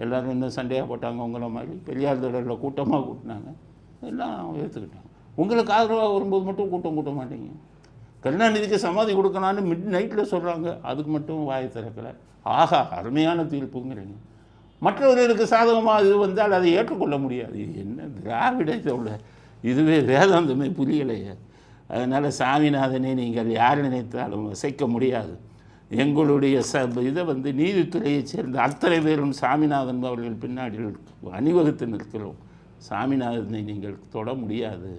எல்லோரும் இன்னும் சண்டையாக போட்டாங்க. உங்களை மாதிரி பெரியார் திடலில் கூட்டமாக கூட்டினாங்க, எல்லாம் ஏற்றுக்கிட்டாங்க. உங்களுக்கு ஆதரவாக வரும்போது மட்டும் கூட்ட மாட்டீங்க. கருணாநிதிக்கு சமாதி கொடுக்கலான்னு மிட் நைட்டில் சொல்கிறாங்க, அதுக்கு மட்டும் வாயை திறக்கலை. ஆஹா, அருமையான தீர்ப்புங்கிறீங்க. மற்றவர்களுக்கு சாதகமாக இது வந்தால் அதை ஏற்றுக்கொள்ள முடியாது. இது என்ன திராவிட இதுவே வேதாந்தமே புரியலையே. அதனால் சாமிநாதனை நீங்கள் யார் நினைத்தாலும் அசைக்க முடியாது. எங்களுடைய இதை நீதித்துறையைச் சேர்ந்த அத்தனை பேரும் சாமிநாதன் அவர்கள் பின்னாடி அணிவகுத்து நிற்கிறோம். சாமிநாதனை நீங்கள் தொட முடியாது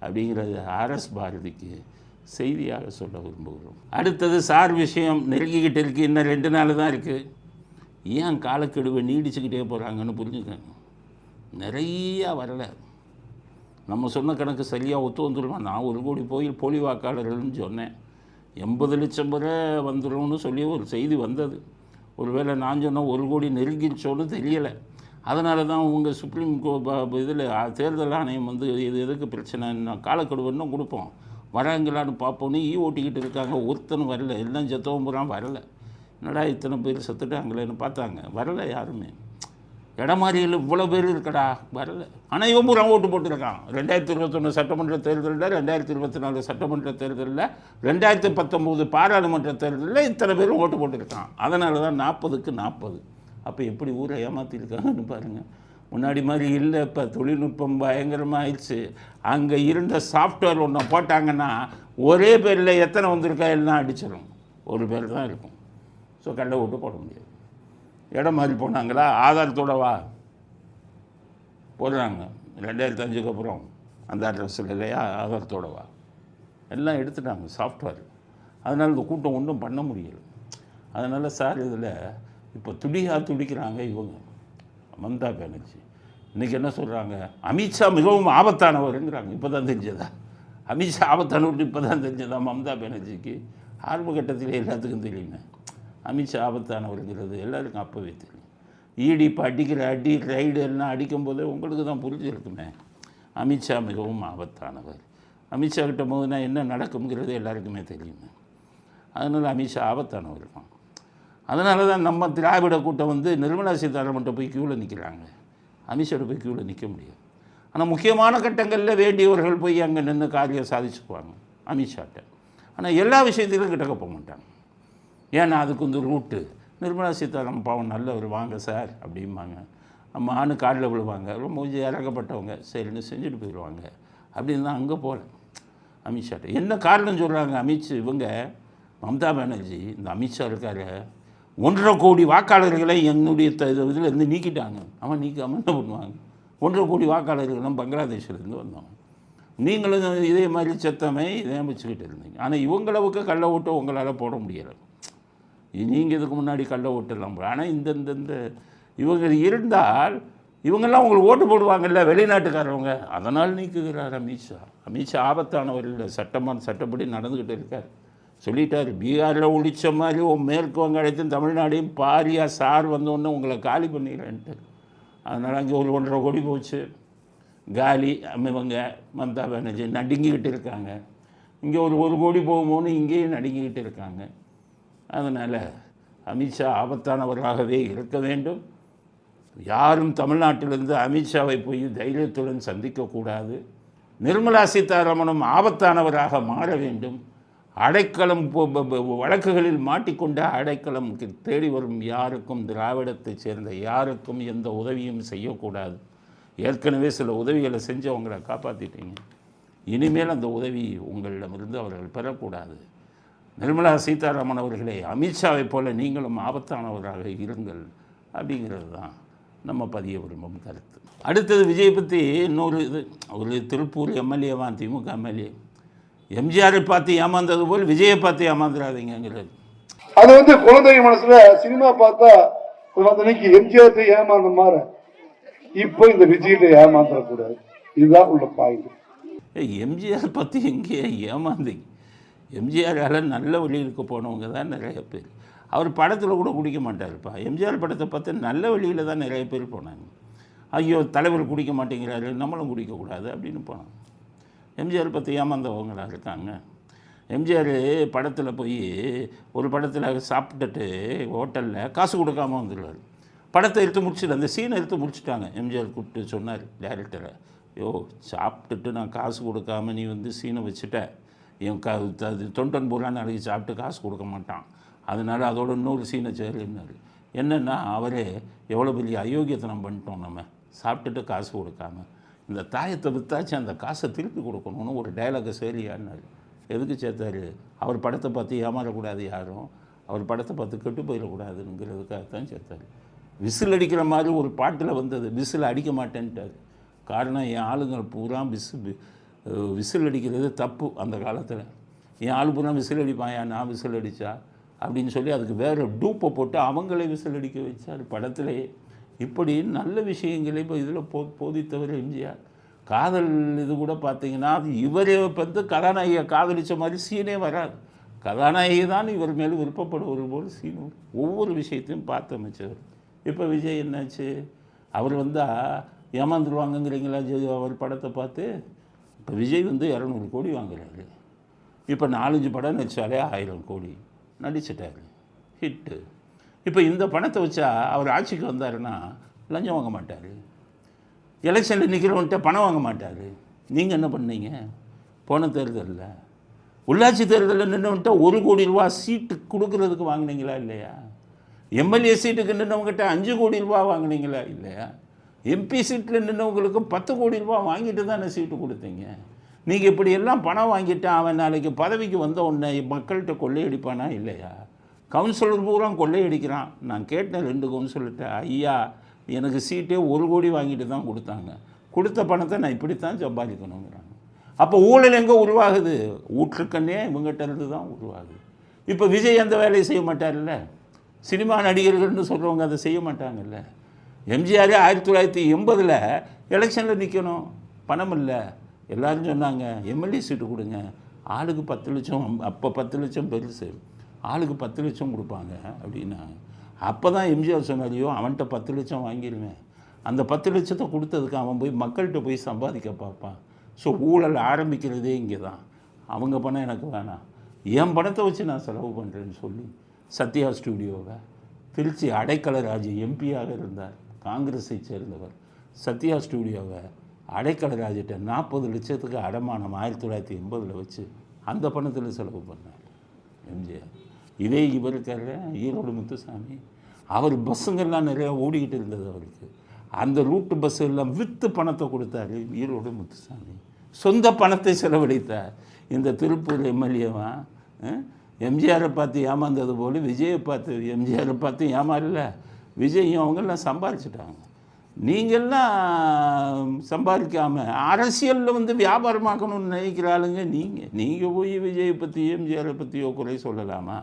அப்படிங்கிறது ஆர்எஸ் பாரதிக்கு செய்தியாக சொல்ல விரும்புகிறோம். அடுத்தது சார் விஷயம் நெருங்கிக்கிட்டு இருக்குது. இன்னும் 2 நாள் தான் இருக்குது. ஏன் காலக்கெடுவை நீடிச்சுக்கிட்டே போகிறாங்கன்னு புரிஞ்சுக்கணும். நிறையா வரலை. நம்ம சொன்ன கணக்கு சரியாக ஒத்து வந்துடுவான். நான் 1 கோடி போலி வாக்காளர்கள்னு சொன்னேன். 80 லட்சம் பேரை வந்துடும்னு சொல்லி ஒரு செய்தி வந்தது. ஒருவேளை நான் சொன்னால் 1 கோடி நெருங்கிச்சோன்னு தெரியலை. அதனால தான் உங்கள் சுப்ரீம் இதில் தேர்தல் ஆணையம் இது எதுக்கு பிரச்சனை, காலக்கெடு இன்னும் கொடுப்போம், வராங்களான்னு பார்ப்போன்னு ஓட்டிக்கிட்டு இருக்காங்க. ஒருத்தனும் வரல, எல்லாம் செத்தவன் பூரா வரலை. என்னடா இத்தனை பேர் செத்துட்டாங்களேன்னு பார்த்தாங்க, வரலை யாருமே. இடமாறியில் இவ்வளோ பேர் இருக்கடா, வரலை. ஆனால் இவன் பூரா ஓட்டு போட்டிருக்கான். 2021 சட்டமன்ற தேர்தலில், 2024 சட்டமன்ற தேர்தலில், 2019 பாராளுமன்ற தேர்தலில் இத்தனை பேரும் ஓட்டு போட்டிருக்கான். அதனால தான் 40க்கு 40. அப்போ எப்படி ஊரை ஏமாற்றிருக்காங்கன்னு பாருங்கள். முன்னாடி மாதிரி இல்லை. இப்போ தொழில்நுட்பம் பயங்கரமாக ஆயிடுச்சு. அங்கே இருந்த சாஃப்ட்வேர் ஒன்று போட்டாங்கன்னா ஒரே பேரில் எத்தனை வந்திருக்கா எல்லாம் அடிச்சிடும். ஒரு பேர் தான் இருக்கும். ஸோ கள்ள ஓட்டு போட முடியாது. இடம் மாதிரி போனாங்களா, ஆதாரத்தோடவா போடுறாங்க. 2005க்கு அப்புறம் அந்த அட்ரஸில் இல்லையா, ஆதாரத்தோடவா எல்லாம் எடுத்துட்டாங்க சாஃப்ட்வேர். அதனால் இந்த கூட்டம் ஒன்றும் பண்ண முடியலை. அதனால் சார் இதில் இப்போ துடிக்கிறாங்க இவங்க. மம்தா பானர்ஜி இன்றைக்கி என்ன சொல்கிறாங்க, அமித்ஷா மிகவும் ஆபத்தானவருங்கிறாங்க. இப்போ தான் தெரிஞ்சதா? அமித்ஷா ஆபத்தானவர் இப்போ தான் தெரிஞ்சதா மம்தா பானர்ஜிக்கு? ஆரம்ப கட்டத்தில் எல்லாத்துக்கும் தெரியுமே. அமித்ஷா ஆபத்தானவருங்கிறது எல்லாருக்கும் அப்போவே தெரியும். ஈடி இப்போ அடிக்கிற ரைடு எல்லாம் அடிக்கும்போதே உங்களுக்கு தான் புரிஞ்சிருக்குமே. அமித்ஷா மிகவும் ஆபத்தானவர். அமித்ஷா கிட்ட போதுனா என்ன நடக்குங்கிறது எல்லாருக்குமே தெரியுமே. அதனால் அமித்ஷா ஆபத்தானவர் இருக்கும். அதனால தான் நம்ம திராவிட கூட்டம் நிர்மலா சீதாராமன்ட்ட போய் க்யூவில் நிற்கிறாங்க. அமித்ஷாட்ட போய் க்யூவில் நிற்க முடியாது. ஆனால் முக்கியமான கட்டங்களில் வேண்டியவர்கள் போய் அங்கே நின்று காரியம் சாதிச்சுக்குவாங்க அமித்ஷாட்ட. ஆனால் எல்லா விஷயத்திலும் கிட்டக்க போக மாட்டாங்க. ஏன்னா அதுக்கு ரூட்டு நிர்மலா சீதாராமன் பாவம் நல்லவர், வாங்க சார் அப்படிம்பாங்க. அம்மானு காலில் விழுவாங்க, ரொம்ப கொஞ்சம் இறக்கப்பட்டவங்க, சரின்னு செஞ்சுட்டு போயிடுவாங்க. அப்படின்னு தான் அங்கே போகல அமித்ஷாட்ட. என்ன காரணம் சொல்கிறாங்க இவங்க மம்தா பானர்ஜி, இந்த அமித்ஷா இருக்கார், 1.5 கோடி வாக்காளர்களை என்னுடைய இதில் இருந்து நீக்கிட்டாங்க. அவன் நீக்காமல் என்ன பண்ணுவாங்க? 1.5 கோடி வாக்காளர்களும் பங்களாதேஷ்லேருந்து வந்தோம். நீங்களும் இதே மாதிரி சத்தமே இதே வச்சுக்கிட்டு இருந்தீங்க. ஆனால் இவங்களவுக்கு கள்ள ஓட்டை உங்களால் போட முடியலை. நீங்கள் இதுக்கு முன்னாடி கள்ள ஓட்டெல்லாம் ஆனால் இந்த இவங்க இருந்தால் இவங்கெல்லாம் உங்களுக்கு ஓட்டு போடுவாங்கல்ல வெளிநாட்டுக்காரவங்க, அதனால் நீக்குகிறார் அமித்ஷா. அமித்ஷா ஆபத்தானவர் இல்லை, சட்டப்படி நடந்துக்கிட்டு இருக்கார். சொல்லிட்டார், பீகாரில் ஒழிச்ச மாதிரி மேற்கு வங்காளத்தையும் தமிழ்நாடையும் பாரியாக சார் வந்தோடனே உங்களை காலி பண்ணிடுறேன்ட்டு. அதனால் அங்கே ஒரு 1.5 கோடி போச்சு காலி. இவங்க மம்தா பானர்ஜி நடுங்கிக்கிட்டு இருக்காங்க. இங்கே ஒரு 1 கோடி போகும்போது இங்கேயும் நடுங்கிக்கிட்டு இருக்காங்க. அதனால் அமித்ஷா ஆபத்தானவராகவே இருக்க வேண்டும். யாரும் தமிழ்நாட்டிலிருந்து அமித்ஷாவை போய் தைரியத்துடன் சந்திக்கக்கூடாது. நிர்மலா சீதாராமனும் ஆபத்தானவராக மாற வேண்டும். அடைக்கலம் வழக்குகளில் மாட்டிக்கொண்ட அடைக்கலம் தேடி வரும் யாருக்கும், திராவிடத்தைச் சேர்ந்த யாருக்கும் எந்த உதவியும் செய்யக்கூடாது. ஏற்கனவே சில உதவிகளை செஞ்சு அவங்கள காப்பாற்றிட்டீங்க. இனிமேல் அந்த உதவி உங்களிடமிருந்து அவர்கள் பெறக்கூடாது. நிர்மலா சீதாராமன் அவர்களே, அமித்ஷாவை போல நீங்களும் ஆபத்தானவராக இருங்கள் அப்படிங்கிறது தான் நம்ம பதிய விரும்பும் கருத்து. அடுத்தது விஜய் பற்றி இன்னொரு ஒரு திருப்பூர் எம்எல்ஏவான், திமுக எம்எல்ஏ, எம்ஜிஆரை பார்த்து ஏமாந்தது போல் விஜயை பார்த்து ஏமாந்துடாதீங்கிறது. அது குழந்தை மனசுல சினிமா பார்த்தா இன்னைக்கு எம்ஜிஆர் ஏமாந்த மாதிரி இப்போ இந்த விஜயிட்ட ஏமாந்துடக்கூடாது. இதுதான் உள்ள பாயிண்ட். எம்ஜிஆர் பற்றி எங்கே ஏமாந்தீங்க? எம்ஜிஆரால் நல்ல வழியிலுக்கு போனவங்க தான் நிறைய பேர். அவர் படத்தில் கூட குடிக்க மாட்டார்ப்பா. எம்ஜிஆர் படத்தை பார்த்து நல்ல வழியில் தான் நிறைய பேர் போனாங்க. ஐயோ தலைவர் குடிக்க மாட்டேங்கிறாரு, நம்மளும் குடிக்கக்கூடாது அப்படின்னு போனாங்க. எம்ஜிஆர் பற்றி ஏமாந்தவங்களாக இருக்காங்க. எம்ஜிஆர் படத்தில் போய் ஒரு படத்தில் சாப்பிட்டுட்டு ஹோட்டலில் காசு கொடுக்காமல் வந்துடுவார். படத்தை எடுத்து முடிச்சுட்டு அந்த சீனை எடுத்து முடிச்சுட்டாங்க. எம்ஜிஆர் கூப்பிட்டு சொன்னார் டைரக்டரை, யோ சாப்பிட்டுட்டு நான் காசு கொடுக்காமல் நீ சீனை வச்சுட்ட, என் தொண்டன் பூரா நாளைக்கு சாப்பிட்டு காசு கொடுக்க மாட்டான், அதனால் அதோட இன்னொரு சீனை சேருன்னாரு. என்னென்னா அவரே எவ்வளோ பெரிய அயோக்கியத்தனம் பண்ணிட்டோம், நம்ம சாப்பிட்டுட்டு காசு கொடுக்காம இந்த தாயத்தை விற்றாச்சு அந்த காசை திருப்பி கொடுக்கணும்னு ஒரு டைலாகை சேரியான்னாரு. எதுக்கு சேர்த்தாரு? அவர் படத்தை பார்த்து ஏமாறக்கூடாது, யாரும் அவர் படத்தை பார்த்து கெட்டு போயிடக்கூடாதுங்கிறதுக்காகத்தான் சேர்த்தார். விசில் அடிக்கிற மாதிரி ஒரு பாட்டில் வந்தது, விசில் அடிக்க மாட்டேன்ட்டார். காரணம் என் ஆளுங்கள் பூரா விசில் அடிக்கிறது தப்பு. அந்த காலத்தில் என் ஆள் பூரா விசில் அடிப்பான், நான் விசில் அடித்தா அப்படின்னு சொல்லி அதுக்கு வேறு டூப்பை போட்டு அவங்களே விசில் அடிக்க வச்சார் படத்திலேயே. இப்படி நல்ல விஷயங்களே இப்போ இதில் போதித்தவர் எம்ஜிஆர். காதல் இது கூட பார்த்தீங்கன்னா அது இவரே கதாநாயகியை காதலித்த மாதிரி சீனே வராது. கதாநாயகி தான் இவர் மேலே விருப்பப்படுவது போல் சீன் ஒவ்வொரு விஷயத்தையும் பார்த்து அமைச்சவர். இப்போ விஜய் என்னாச்சு? அவர் வந்தால் ஏமாந்துருவாங்கங்கிறீங்களா அவர் படத்தை பார்த்து? இப்போ விஜய் 200 கோடி வாங்குறாரு. இப்போ 4-5 படம் நடித்தாலே 1000 கோடி நடிச்சிட்டாரு, ஹிட்டு. இப்போ இந்த பணத்தை வச்சா அவர் ஆட்சிக்கு வந்தாருன்னா லஞ்சம் வாங்க மாட்டார், எலெக்ஷனில் நிற்கிறவன்ட்ட பணம் வாங்க மாட்டார். நீங்கள் என்ன பண்ணீங்க? போன தேர்தலில் உள்ளாட்சி தேர்தலில் நின்றவன்ட்ட 1 கோடி ரூபா சீட்டு கொடுக்கறதுக்கு வாங்கினீங்களா இல்லையா? எம்எல்ஏ சீட்டுக்கு நின்றவங்ககிட்ட 5 கோடி ரூபா வாங்கினீங்களா இல்லையா? எம்பி சீட்டில் நின்றவங்களுக்கு 10 கோடி ரூபா வாங்கிட்டு தானே சீட்டு கொடுத்தீங்க. நீங்கள் இப்படி எல்லாம் பணம் வாங்கிட்டு அவன் நாளைக்கு பதவிக்கு வந்த உடனே மக்கள்கிட்ட கொள்ளையடிப்பானா இல்லையா? கவுன்சிலர் பூரா கொள்ளையடிக்கிறான். நான் கேட்டேன் 2 கவுன்சிலர்கிட்ட, ஐயா எனக்கு சீட்டே 1 கோடி வாங்கிட்டு தான் கொடுத்தாங்க, கொடுத்த பணத்தை நான் இப்படித்தான் சம்பாதிக்கணுங்கிறாங்க. அப்போ ஊழல் எங்கே உருவாகுது? ஊற்றுக்கண்ணே இவங்ககிட்ட இருந்து தான் உருவாகுது. இப்போ விஜய் அந்த வேலையை செய்ய மாட்டார்ல, சினிமா நடிகர்கள்னு சொல்கிறவங்க அதை செய்ய மாட்டாங்கல்ல. எம்ஜிஆர் 1980 எலெக்ஷனில் நிற்கணும், பணம் இல்லை. எல்லோரும் சொன்னாங்க எம்எல்ஏ சீட்டு கொடுங்க, ஆளுக்கு 10 லட்சம், அப்போ 10 லட்சம் பெருசு, ஆளுக்கு 10 லட்சம் கொடுப்பாங்க அப்படின்னா. அப்போ தான் எம்ஜிஆர் சொன்னாரியோ அவன்கிட்ட 10 லட்சம் வாங்கிடுவேன், அந்த 10 லட்சத்தை கொடுத்ததுக்கு அவன் போய் மக்கள்கிட்ட போய் சம்பாதிக்க பார்ப்பான். ஸோ ஊழல் ஆரம்பிக்கிறதே இங்கே தான். அவங்க பணம் எனக்கு வேணாம், என் பணத்தை வச்சு நான் செலவு பண்ணுறேன்னு சொல்லி சத்யா ஸ்டூடியோவை திருச்சி அடைக்கலராஜ் எம்பியாக இருந்தார், காங்கிரஸை சேர்ந்தவர். சத்யா ஸ்டூடியோவை அடைக்கலராஜிட்ட 40 லட்சத்துக்கு அடமானம் 1980 வச்சு அந்த பணத்தில் செலவு பண்ணார் எம்ஜிஆர். இதே இவர் இருக்கார் ஈரோடு முத்துசாமி, அவர் பஸ்ஸுங்கெல்லாம் நிறையா ஓடிக்கிட்டு இருந்தது அவருக்கு. அந்த ரூட்டு பஸ் எல்லாம் விற்று பணத்தை கொடுத்தாரு ஈரோடு முத்துசாமி, சொந்த பணத்தை செலவழித்தார். இந்த திருப்பூர் எம்எல்ஏவா எம்ஜிஆரை பார்த்து ஏமாந்தது போல விஜயை பார்த்து எம்ஜிஆரை பார்த்து ஏமாறல, விஜயும் அவங்கெல்லாம் சம்பாதிச்சிட்டாங்க. நீங்கள்லாம் சம்பாதிக்காமல் அரசியலில் வந்து வியாபாரமாக்கணும்னு நினைக்கிற ஆளுங்க நீங்கள் போய் விஜயை பற்றி எம்ஜிஆரை பற்றியோ குறை சொல்லலாமா?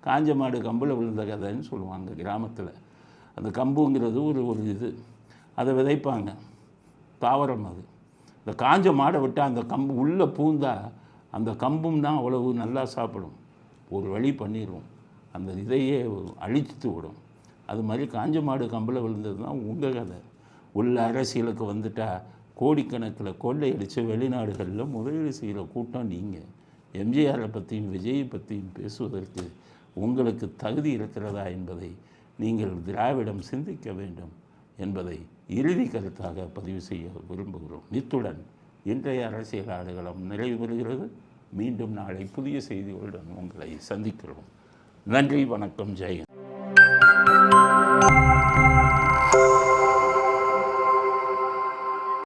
காஞ்ச மாடு கம்பில் விழுந்த கதைன்னு சொல்லுவாங்க கிராமத்தில். அந்த கம்புங்கிறது ஒரு இது, அதை விதைப்பாங்க, தாவரம் அது. இந்த காஞ்ச மாடை விட்டு அந்த கம்பு உள்ளே பூந்தா அந்த கம்பும் தான் அவ்வளவு நல்லா சாப்பிடும், ஒரு வழி பண்ணிடும், அந்த இதையே அழித்து விடும். அது மாதிரி காஞ்ச மாடு கம்பில் விழுந்தது தான் உங்கள் கதை. உள்ள அரசியலுக்கு வந்துட்டால் கோடிக்கணக்கில் கொள்ளையடித்து வெளிநாடுகளில் முதலீடு செய்கிற கூட்டம் நீங்கள். எம்ஜிஆரை பற்றியும் விஜயை பற்றியும் பேசுவதற்கு உங்களுக்கு தகுதி இருக்கிறதா என்பதை நீங்கள் திராவிடம் சிந்திக்க வேண்டும் என்பதை இறுதி கருத்தாக பதிவு செய்ய விரும்புகிறோம். இத்துடன் இன்றைய அரசியல் ஆடுகளம் நிறைவு பெறுகிறது. மீண்டும் நாளை புதிய செய்திகளுடன் உங்களை சந்திக்கிறோம். நன்றி, வணக்கம், ஜெயன்.